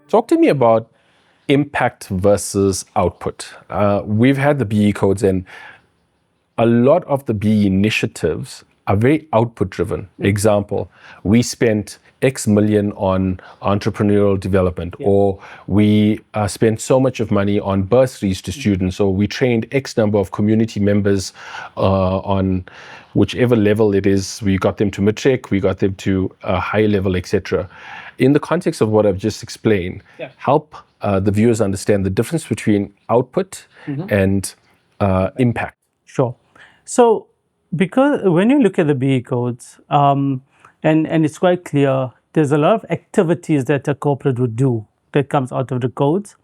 Talk to me about impact versus output. We've had the BE codes, and a lot of the BE initiatives are very output driven. Example, we spent X million on entrepreneurial development, or we spent so much of money on bursaries to students, or we trained X number of community members on whichever level it is. We got them to matric, we got them to a higher level, etc. In the context of what I've just explained, help the viewers understand the difference between output and impact. Sure. So, because when you look at the BE codes, and it's quite clear, there's a lot of activities that a corporate would do that comes out of the codes,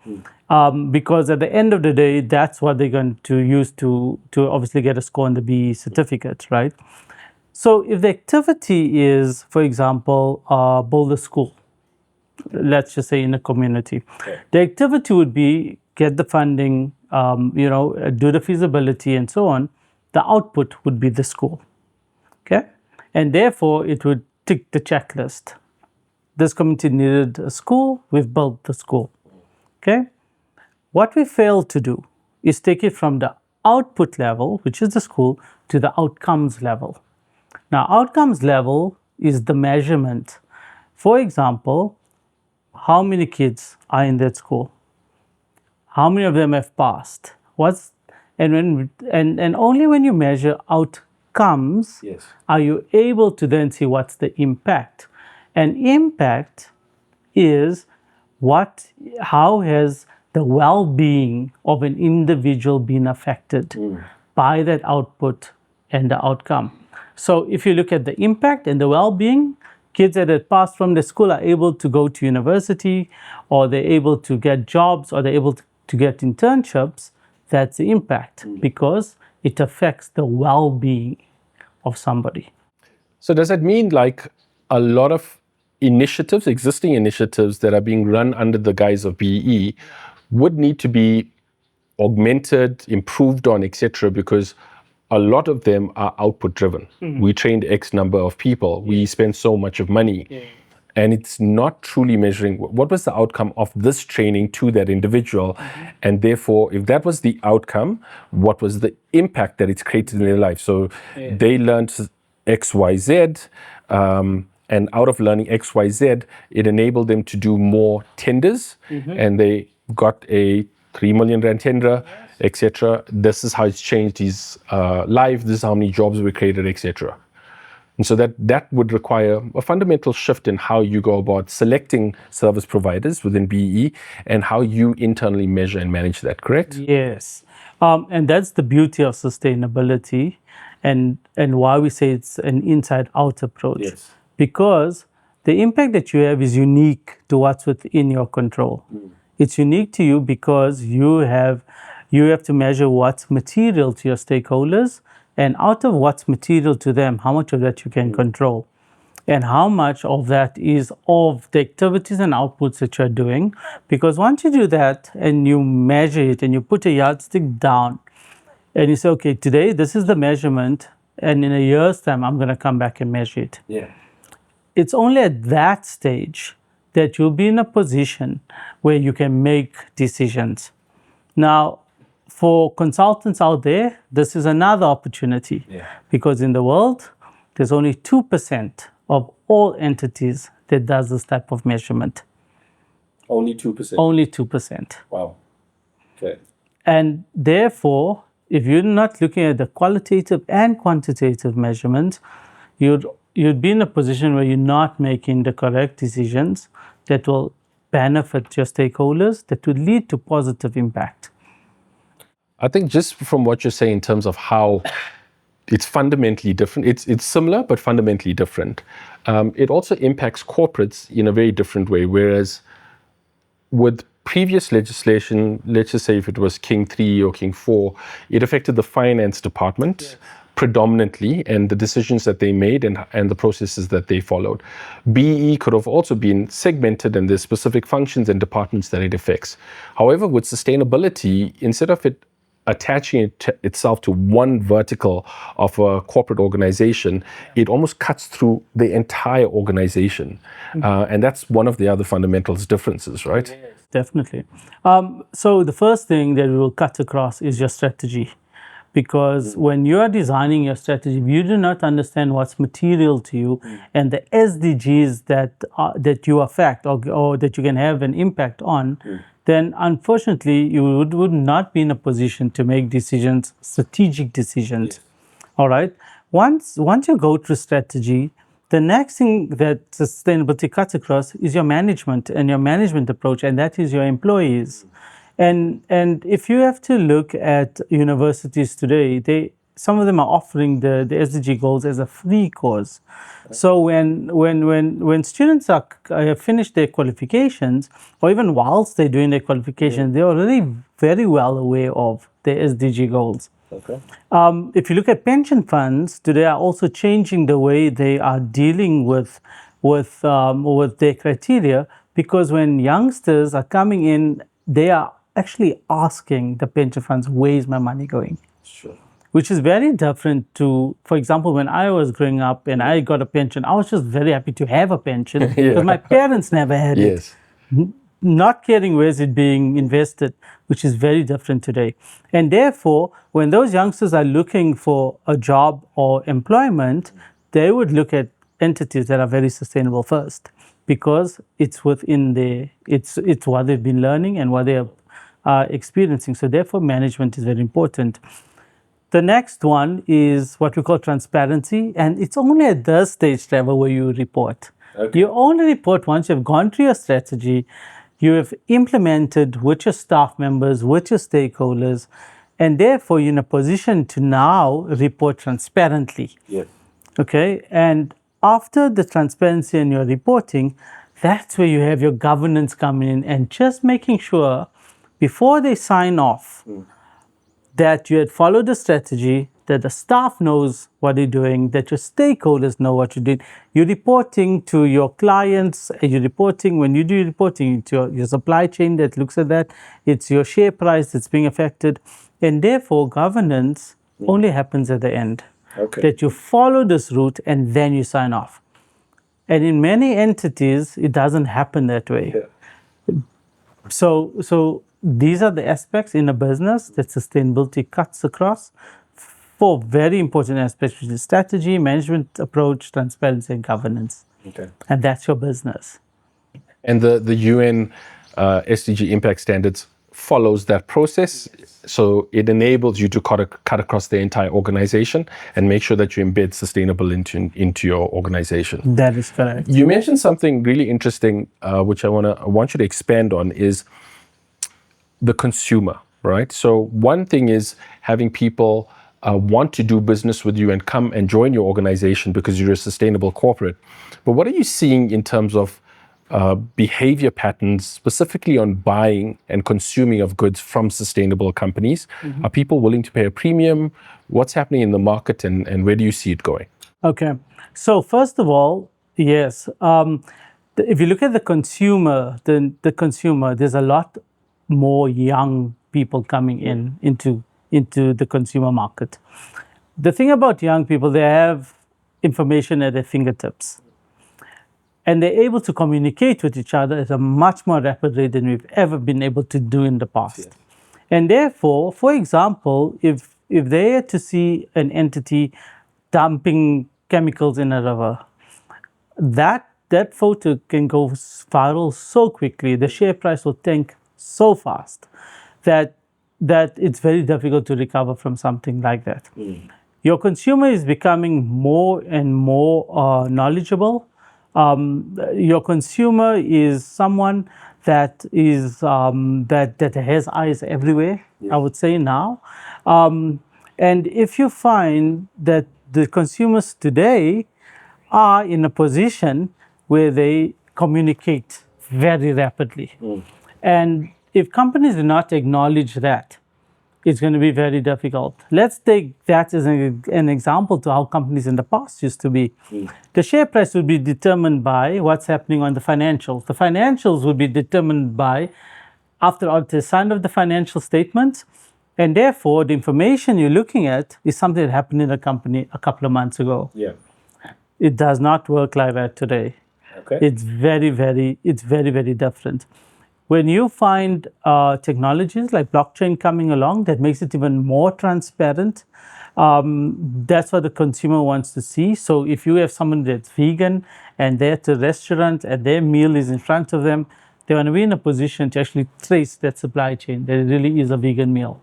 because at the end of the day, that's what they're going to use to obviously get a score on the BE certificate, right? So if the activity is, for example, build a school, let's just say in a community, the activity would be get the funding, do the feasibility and so on. The output would be the school, okay? And therefore, it would tick the checklist. This community needed a school, we've built the school, okay? What we failed to do is take it from the output level, which is the school, to the outcomes level. Now, outcomes level is the measurement. For example, how many kids are in that school? How many of them have passed? And only when you measure outcomes are you able to then see what's the impact. And impact is how has the well-being of an individual been affected by that output and the outcome. So if you look at the impact and the well-being, kids that have passed from the school are able to go to university, or they're able to get jobs, or they're able to get internships. That's the impact, because it affects the well-being of somebody. So does that mean like a lot of initiatives, existing initiatives that are being run under the guise of BE would need to be augmented, improved on, etc., because a lot of them are output driven. We trained X number of people, we spent so much of money, and it's not truly measuring what was the outcome of this training to that individual. And therefore, if that was the outcome, what was the impact that it's created in their life? So they learned X, Y, Z, and out of learning X, Y, Z, it enabled them to do more tenders, and they got a 3 million rand tender, etc. This is how it's changed his life. This is how many jobs were created, etc. And so that would require a fundamental shift in how you go about selecting service providers within BE and how you internally measure and manage that, correct? Yes. And that's the beauty of sustainability, and why we say it's an inside-out approach. Yes. Because the impact that you have is unique to what's within your control. It's unique to you because you have to measure what's material to your stakeholders, and out of what's material to them, how much of that you can control, and how much of that is of the activities and outputs that you're doing. Because once you do that and you measure it and you put a yardstick down and you say, okay, today this is the measurement, and in a year's time, I'm going to come back and measure it. It's only at that stage that you'll be in a position where you can make decisions. Now, for consultants out there, this is another opportunity, because in the world, there's only 2% of all entities that does this type of measurement. Only 2%? Only 2%. Wow. Okay. And therefore, if you're not looking at the qualitative and quantitative measurements, you'd be in a position where you're not making the correct decisions that will benefit your stakeholders, that will lead to positive impact. I think just from what you're saying in terms of how it's fundamentally different, it's similar but fundamentally different. It also impacts corporates in a very different way, whereas with previous legislation, let's just say if it was King 3 or King 4, it affected the finance department predominantly, and the decisions that they made and the processes that they followed. BE could have also been segmented, and there's specific functions and departments that it affects. However, with sustainability, instead of it attaching itself to one vertical of a corporate organization, it almost cuts through the entire organization. And that's one of the other fundamentals differences, right? Definitely. So the first thing that we will cut across is your strategy. Because when you are designing your strategy, if you do not understand what's material to you and the SDGs that you affect or that you can have an impact on, then unfortunately you would not be in a position to make decisions, strategic decisions. All right. Once you go through strategy, the next thing that sustainability cuts across is your management and your management approach, and that is your employees. And if you have to look at universities today, some of them are offering the SDG goals as a free course. So when students are finished their qualifications, or even whilst they're doing their qualifications, they're already very well aware of the SDG goals. Okay. If you look at pension funds, today are also changing the way they are dealing with their criteria, because when youngsters are coming in, they are actually asking the pension funds, where is my money going? Sure. Which is very different to, for example, when I was growing up and I got a pension, I was just very happy to have a pension because my parents never had it. Not caring where is it being invested, which is very different today. And therefore, when those youngsters are looking for a job or employment, they would look at entities that are very sustainable first, because it's within it's what they've been learning and what they are experiencing. So therefore, management is very important. The next one is what we call transparency, and it's only at this stage, Trevor, where you report. Okay. You only report once you've gone through your strategy, you have implemented with your staff members, with your stakeholders, and therefore you're in a position to now report transparently. Yes. Okay, and after the transparency and your reporting, that's where you have your governance coming in and just making sure before they sign off that you had followed the strategy, that the staff knows what they're doing, that your stakeholders know what you did. You're reporting to your clients, you're reporting, when you do reporting, to your supply chain that looks at that, it's your share price that's being affected. And therefore, governance only happens at the end. Okay. That you follow this route and then you sign off. And in many entities, it doesn't happen that way. Yeah. So these are the aspects in a business that sustainability cuts across. Four very important aspects, which is strategy, management approach, transparency, and governance. Okay. And that's your business. And the UN SDG impact standards follows that process. So it enables you to cut across the entire organization and make sure that you embed sustainability into your organization. That is correct. You mentioned something really interesting, which I want you to expand on, is the consumer, right? So one thing is having people want to do business with you and come and join your organization because you're a sustainable corporate. But what are you seeing in terms of behavior patterns, specifically on buying and consuming of goods from sustainable companies? Mm-hmm. Are people willing to pay a premium? What's happening in the market, and where do you see it going? Okay. So first of all, yes. If you look at the consumer, the consumer, there's a lot more young people coming into the consumer market. The thing about young people, they have information at their fingertips. And they're able to communicate with each other at a much more rapid rate than we've ever been able to do in the past. Yeah. And therefore, for example, if they are to see an entity dumping chemicals in a river, that photo can go viral so quickly, the share price will tank so fast that it's very difficult to recover from something like that. Mm. Your consumer is becoming more and more knowledgeable. Your consumer is someone that is that has eyes everywhere. Yeah. I would say now, and if you find that the consumers today are in a position where they communicate very rapidly, and if companies do not acknowledge that, it's going to be very difficult. Let's take that as an example to how companies in the past used to be. The share price would be determined by what's happening on the financials. The financials would be determined by, after auditors signed off the financial statements, And therefore, the information you're looking at is something that happened in a company a couple of months ago. Yeah. It does not work like that today. Okay. It's very, very different. When you find technologies like blockchain coming along that makes it even more transparent, that's what the consumer wants to see. So if you have someone that's vegan and they're at a restaurant and their meal is in front of them, they want to be in a position to actually trace that supply chain, that it really is a vegan meal.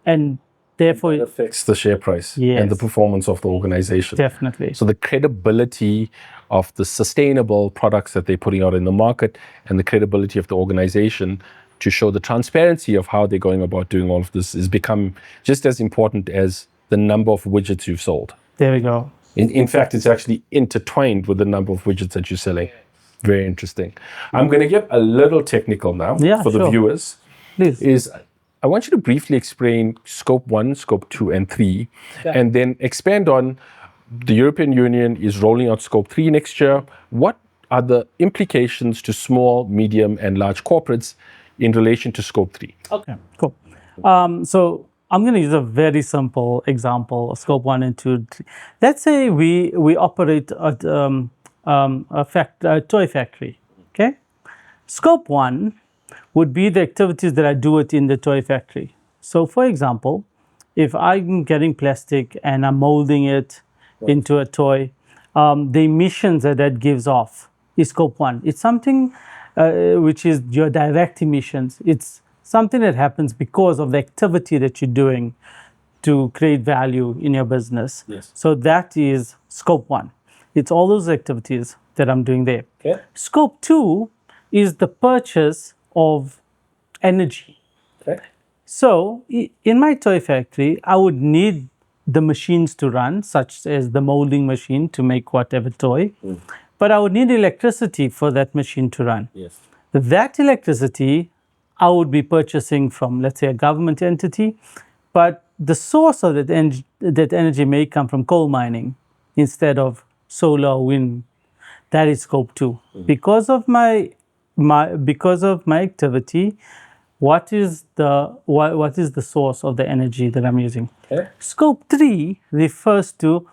And therefore, it affects the share price and the performance of the organization. Definitely. So the credibility of the sustainable products that they're putting out in the market and the credibility of the organization to show the transparency of how they're going about doing all of this is become just as important as the number of widgets you've sold. There we go. In fact, it's actually intertwined with the number of widgets that you're selling. Very interesting. I'm going to get a little technical now for the viewers. Please. I want you to briefly explain scope 1, scope 2, and 3, and then expand on the European Union is rolling out scope 3 next year. What are the implications to small, medium, and large corporates in relation to scope 3? Okay, cool. So I'm going to use a very simple example of scope 1 and 2. Let's say we operate at a toy factory, okay? Scope 1 would be the activities that I do in the toy factory. So for example, if I'm getting plastic and I'm molding it into a toy, the emissions that gives off is scope 1. It's something which is your direct emissions. It's something that happens because of the activity that you're doing to create value in your business. So that is scope 1. It's all those activities that I'm doing there. Scope 2 is the purchase of energy. So in my toy factory, I would need the machines to run, such as the molding machine to make whatever toy. But I would need electricity for that machine to run. That electricity I would be purchasing from, let's say, a government entity, but the source of that energy may come from coal mining instead of solar or wind. That is scope 2. Because of my activity, what is the source of the energy that I'm using? Scope 3 refers to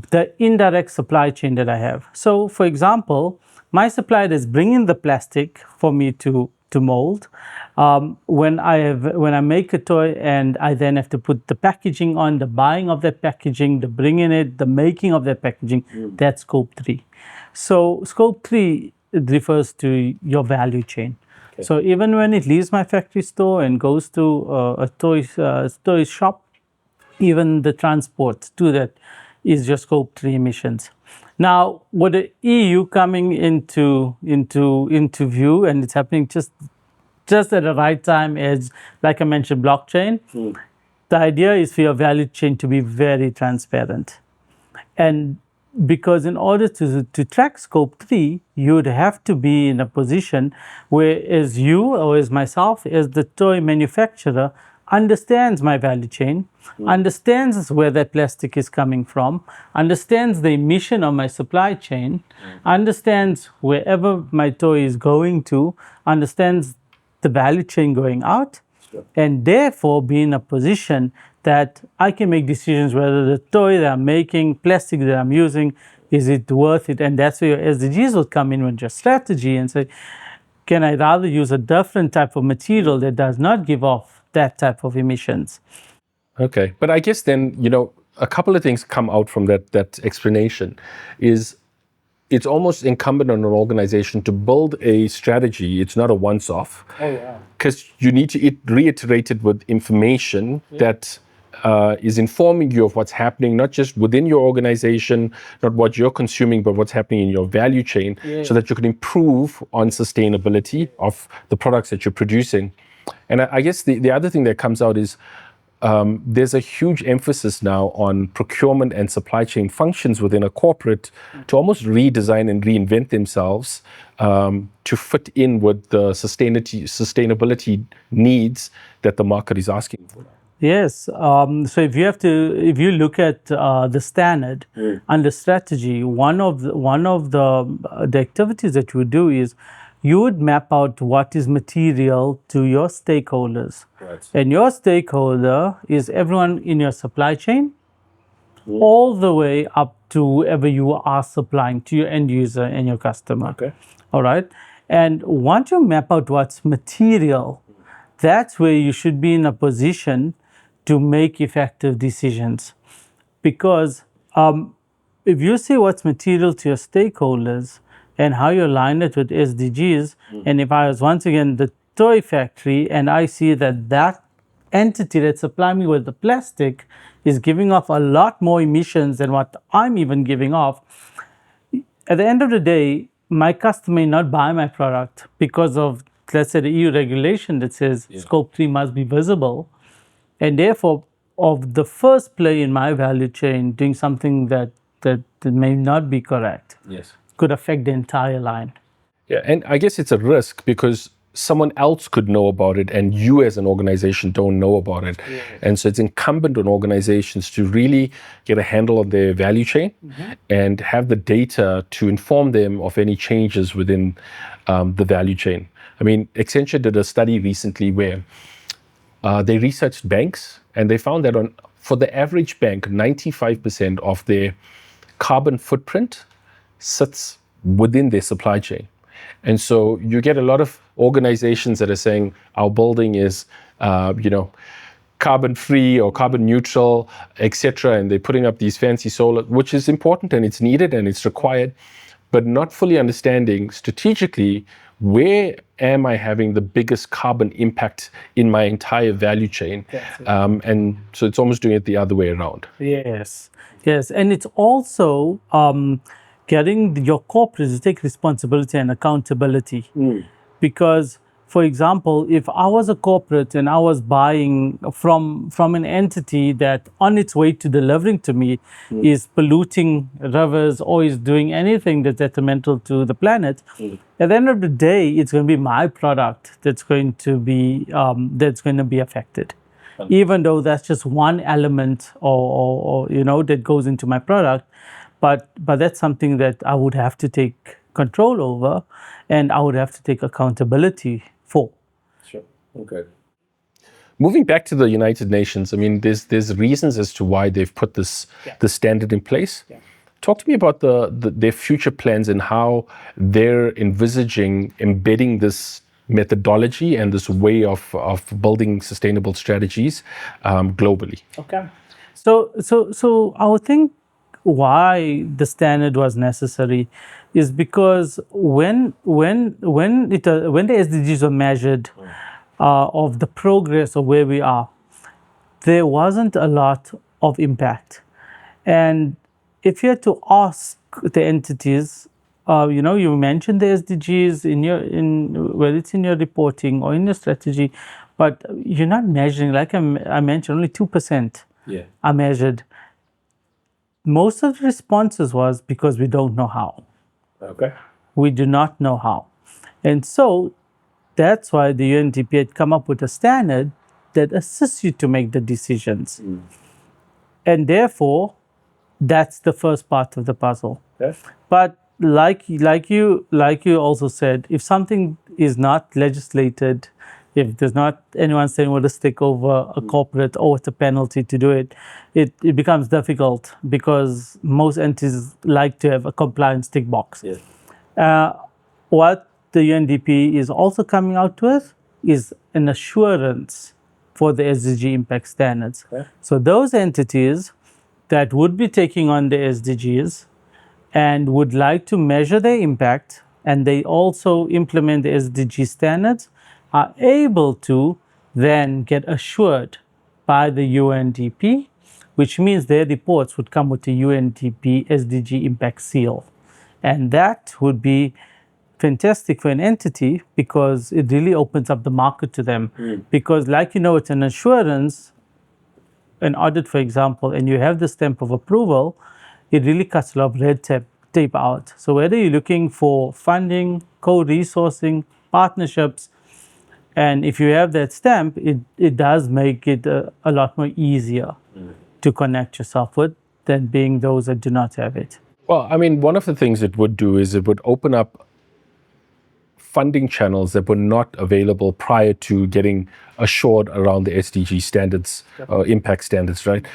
the indirect supply chain that I have. So, for example, my supplier is bringing the plastic for me to mold. When I make a toy and I then have to put the packaging on, the buying of that packaging, the bringing it, the making of that packaging, that's scope 3. So scope 3 refers to your value chain. So even when it leaves my factory store and goes to a toy shop, even the transport to that is just scope 3 emissions. Now, with the EU coming into view, and it's happening just at the right time, as like I mentioned, blockchain. The idea is for your value chain to be very transparent, and because in order to track scope 3, you would have to be in a position where, as you or as myself, as the toy manufacturer, understands my value chain, understands where that plastic is coming from, understands the emission of my supply chain, understands wherever my toy is going to, understands the value chain going out, and therefore be in a position that I can make decisions whether the toy that I'm making, plastic that I'm using, is it worth it? And that's where your SDGs will come in with your strategy and say, can I rather use a different type of material that does not give off that type of emissions? Okay, but I guess then, a couple of things come out from that explanation is it's almost incumbent on an organization to build a strategy. It's not a once-off. Because you need to reiterate it with information that is informing you of what's happening, not just within your organization, not what you're consuming, but what's happening in your value chain, so that you can improve on sustainability of the products that you're producing. And I guess the other thing that comes out is there's a huge emphasis now on procurement and supply chain functions within a corporate to almost redesign and reinvent themselves to fit in with the sustainability needs that the market is asking for. Yes. So if you look at the standard under strategy, one of the activities that we do is you would map out what is material to your stakeholders. Right. And your stakeholder is everyone in your supply chain, all the way up to whoever you are supplying to your end user and your customer. Okay. All right. And once you map out what's material, that's where you should be in a position to make effective decisions. Because if you see what's material to your stakeholders and how you align it with SDGs, and if I was once again the toy factory and I see that that entity that supplying me with the plastic is giving off a lot more emissions than what I'm even giving off, at the end of the day, my customer may not buy my product because of, let's say, the EU regulation that says scope 3 must be visible. And therefore, of the first play in my value chain doing something that may not be correct, Yes. could affect the entire line. Yeah, and I guess it's a risk because someone else could know about it and you as an organization don't know about it. Yeah. And so it's incumbent on organizations to really get a handle on their value chain and have the data to inform them of any changes within the value chain. I mean, Accenture did a study recently where they researched banks and they found that for the average bank, 95% of their carbon footprint sits within their supply chain. And so you get a lot of organizations that are saying our building is, carbon free or carbon neutral, etc. And they're putting up these fancy solar, which is important and it's needed and it's required, but not fully understanding strategically where am I having the biggest carbon impact in my entire value chain. And so it's almost doing it the other way around. Yes, and it's also getting your corporates to take responsibility and accountability. Because, for example, if I was a corporate and I was buying from an entity that on its way to delivering to me is polluting rivers or is doing anything that's detrimental to the planet, at the end of the day, it's going to be my product that's going to be affected. Even though that's just one element or that goes into my product, but that's something that I would have to take control over and I would have to take accountability for. Sure. Okay. Moving back to the United Nations, I mean, there's reasons as to why they've put this standard in place. Yeah. Talk to me about their future plans and how they're envisaging embedding this methodology and this way of building sustainable strategies globally. Okay. So I would think why the standard was necessary is because when the SDGs were measured of the progress of where we are, there wasn't a lot of impact. And if you had to ask the entities, you mentioned the SDGs whether it's in your reporting or in your strategy, but you're not measuring. Like I mentioned, only 2% are measured. Most of the responses was because we don't know how. Okay. We do not know how. And so that's why the UNDP had come up with a standard that assists you to make the decisions. And therefore, that's the first part of the puzzle. Yes. But like you also said, if something is not legislated, if there's not anyone saying what to take over a corporate or what's a penalty to do it, it becomes difficult because most entities like to have a compliance tick box. Yes. What the UNDP is also coming out with is an assurance for the SDG impact standards. Okay. So those entities that would be taking on the SDGs and would like to measure their impact and they also implement the SDG standards are able to then get assured by the UNDP, which means their reports would come with the UNDP SDG impact seal. And that would be fantastic for an entity because it really opens up the market to them. Because it's an assurance, an audit, for example, and you have the stamp of approval, it really cuts a lot of red tape out. So whether you're looking for funding, co-resourcing, partnerships, and if you have that stamp, it does make it a lot more easier to connect yourself with than being those that do not have it. Well, I mean, one of the things it would do is it would open up funding channels that were not available prior to getting assured around the SDG standards, impact standards, right?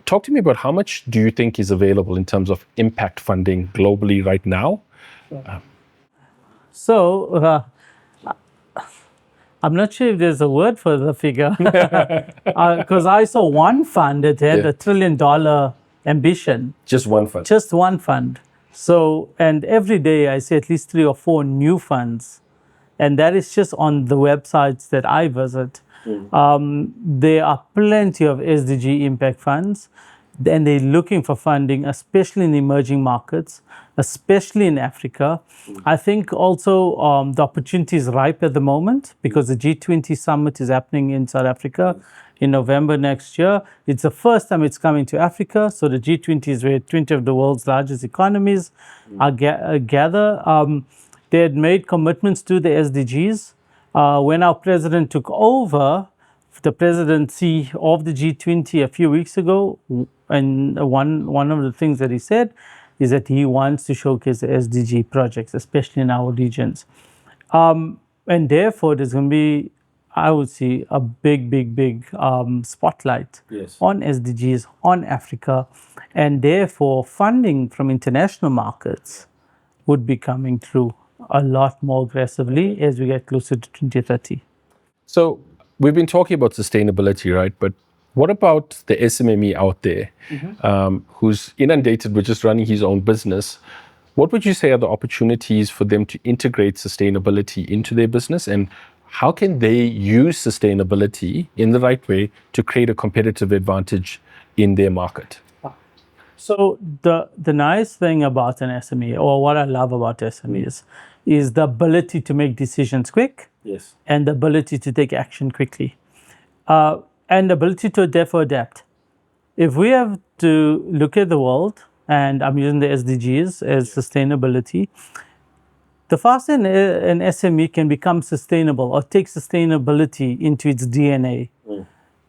Talk to me about how much do you think is available in terms of impact funding globally right now? So I'm not sure if there's a word for the figure, because I saw one fund that had $1 trillion ambition. Just one fund. Just one fund. So, and every day I see at least 3 or 4 new funds, and that is just on the websites that I visit. There are plenty of SDG impact funds, and they're looking for funding, especially in emerging markets, especially in Africa. I think also the opportunity is ripe at the moment because the G20 summit is happening in South Africa in November next year. It's the first time it's coming to Africa. So the G20 is where 20 of the world's largest economies are gather. They had made commitments to the SDGs. When our president took over the presidency of the G20 a few weeks ago, and one of the things that he said is that he wants to showcase the SDG projects, especially in our regions. And therefore, there's going to be, I would say, a big spotlight on SDGs, on Africa, and therefore funding from international markets would be coming through a lot more aggressively as we get closer to 2030. So we've been talking about sustainability, right? But what about the SMME out there who's inundated with just running his own business? What would you say are the opportunities for them to integrate sustainability into their business, and how can they use sustainability in the right way to create a competitive advantage in their market? So the nice thing about an SME, or what I love about SMEs, is the ability to make decisions quick, and the ability to take action quickly, and the ability to therefore adapt. If we have to look at the world, and I'm using the SDGs as sustainability, the faster an SME can become sustainable or take sustainability into its DNA,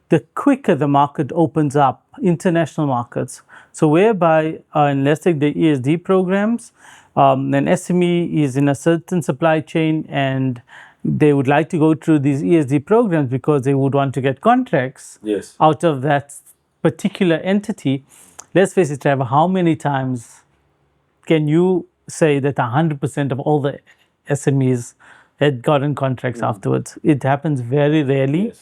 the quicker the market opens up, international markets. So whereby, and let's take the ESD programs, an SME is in a certain supply chain and they would like to go through these ESD programs because they would want to get contracts out of that particular entity. Let's face it, Trevor, how many times can you say that 100% of all the SMEs had gotten contracts afterwards? It happens very rarely.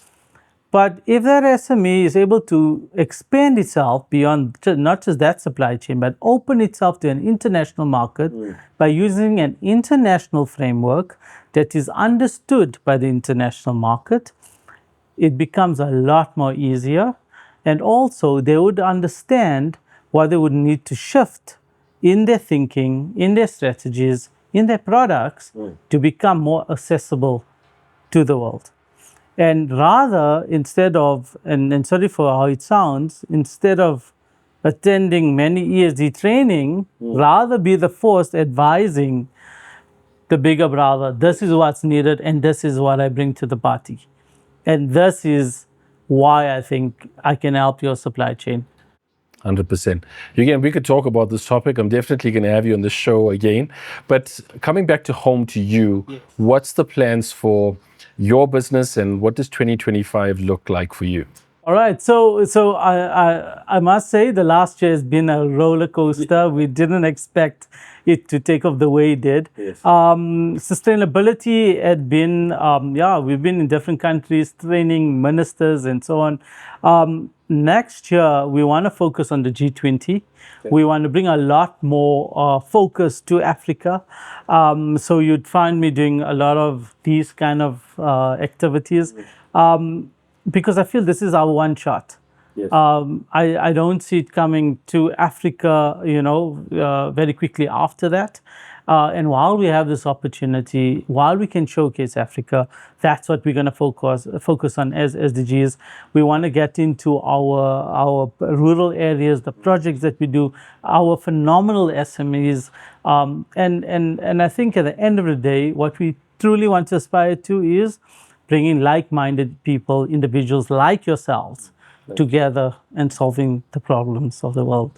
But if that SME is able to expand itself beyond not just that supply chain, but open itself to an international market by using an international framework that is understood by the international market, it becomes a lot more easier. And also they would understand what they would need to shift in their thinking, in their strategies, in their products to become more accessible to the world. And rather, instead of, and sorry for how it sounds, instead of attending many ESG training, rather be the force advising the bigger brother, this is what's needed and this is what I bring to the party. And this is why I think I can help your supply chain. 100%. Again, we could talk about this topic. I'm definitely going to have you on the show again. But coming back to home to you, what's the plans for your business and what does 2025 look like for you? All right. So I must say the last year has been a roller coaster. We didn't expect it to take off the way it did. Sustainability had been, we've been in different countries training ministers and so on. Next year, we want to focus on the G20. We want to bring a lot more focus to Africa. So you'd find me doing a lot of these kind of activities because I feel this is our one shot. I don't see it coming to Africa, very quickly after that. And while we have this opportunity, while we can showcase Africa, that's what we're going to focus on as SDGs. We want to get into our rural areas, the projects that we do, our phenomenal SMEs. And I think at the end of the day, what we truly want to aspire to is bringing like-minded people, individuals like yourselves, together and solving the problems of the world.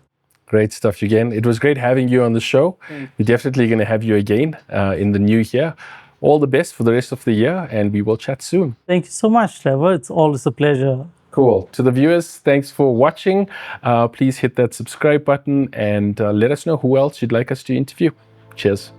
Great stuff, Yugen. It was great having you on the show. We're definitely going to have you again in the new year. all the best for the rest of the year, and we will chat soon. Thank you so much, Trevor. It's always a pleasure. Cool. To the viewers, thanks for watching. Please hit that subscribe button and let us know who else you'd like us to interview. Cheers.